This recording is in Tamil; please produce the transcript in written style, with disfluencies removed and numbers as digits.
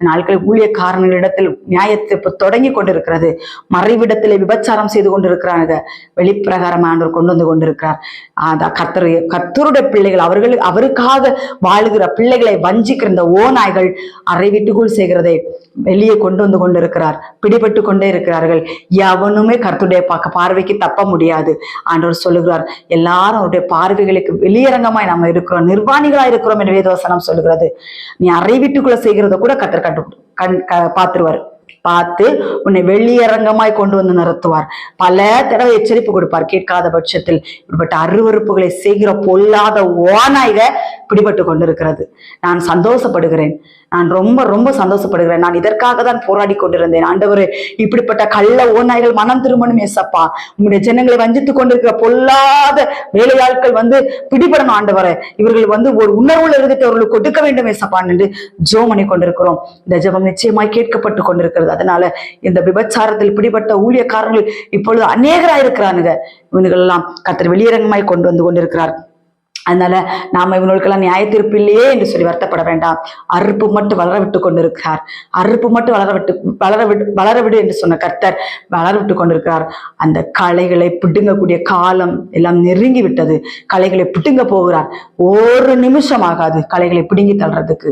நாட்களில் ஊழியக்காரர்களிடத்தில் நியாயத்தீர்ப்பு தொடங்கி கொண்டிருக்கிறது. மறைவிடத்திலே விபச்சாரம் செய்து கொண்டிருக்கிறாங்க. வெளிப்பிரகாரம் ஆண்டவர் கொண்டு வந்து கொண்டிருக்கிறார். கர்த்தருடைய பிள்ளைகள் அவருக்காக வாழுகிற பிள்ளைகளை வஞ்சிக்கிற இந்த ஓநாய்கள் அறை வீட்டுக்குள் செய்கிறதை வெளியே கொண்டு வந்து கொண்டிருக்கிறார். பிடிபட்டு கொண்டே இருக்கிறார்கள். எவனுமே கர்த்தருடைய பார்வைக்கு தப்ப முடியாது. ஆண்டவர் சொல்லுகிறார், எல்லாரும் அவருடைய பார்வைகளுக்கு வெளியரங்கமாய் நம்ம இருக்கிறோம், நிர்வாணிகளா இருக்கிறோம் என்று வேதவசனம் சொல்லுகிறது. நீ அறை வீட்டுக்குள்ள செய்கிறத கூட கர்த்தர் பார்த்துருவார். பார்த்து உன்னை வெளியரங்கமாய் கொண்டு வந்து நிறுத்துவார். பல தடவை எச்சரிப்பு கொடுப்பார். கேட்காத பட்சத்தில் இப்படிப்பட்ட அருவறுப்புகளை செய்கிற பொல்லாத ஓநாய்க பிடிபட்டு கொண்டிருக்கிறது. நான் சந்தோஷப்படுகிறேன். நான் ரொம்ப ரொம்ப சந்தோஷப்படுகிறேன். நான் இதற்காக தான் போராடி கொண்டிருந்தேன். ஆண்டவரே, இப்படிப்பட்ட கள்ள ஓநாய்கள் மனம் திரும்பணும் ஏசப்பா. உங்களுடைய ஜனங்களை வஞ்சித்துக் கொண்டிருக்கிற பொல்லாத வேலையாட்கள் பிடிபடணும் ஆண்டவரே. இவர்கள் ஒரு உணர்வுல இருந்துட்டு அவர்களுக்கு கொடுக்க வேண்டும் ஏசப்பான் என்று ஜெபம் பண்ணி கொண்டிருக்கிறோம். இந்த ஜெபம் நிச்சயமாய் கேட்கப்பட்டு கொண்டிருக்கிறது. அதனால இந்த விபச்சாரத்தில் பிடிபட்ட ஊழியக்காரர்கள் இப்பொழுது அநேகராயிருக்கிறானுங்க. இவர்கள் எல்லாம் கர்த்தர் வெளியரங்கமாய் கொண்டு வந்து கொண்டிருக்கிறார். அதனால நாம இவங்களுக்கெல்லாம் நியாய தீர்ப்பு இல்லையே என்று சொல்லி வருத்தப்பட வேண்டாம். அறுப்பு மட்டும் வளர விட்டு கொண்டிருக்கிறார். அறுப்பு மட்டும் வளர விடு என்று சொன்ன கர்த்தர் வளர விட்டு கொண்டிருக்கிறார். அந்த களைகளை பிடுங்கக்கூடிய காலம் எல்லாம் நெருங்கி விட்டது. களைகளை பிடுங்க போகிறார். ஒரு நிமிஷம் ஆகாது களைகளை பிடுங்கி தள்ளுறதுக்கு.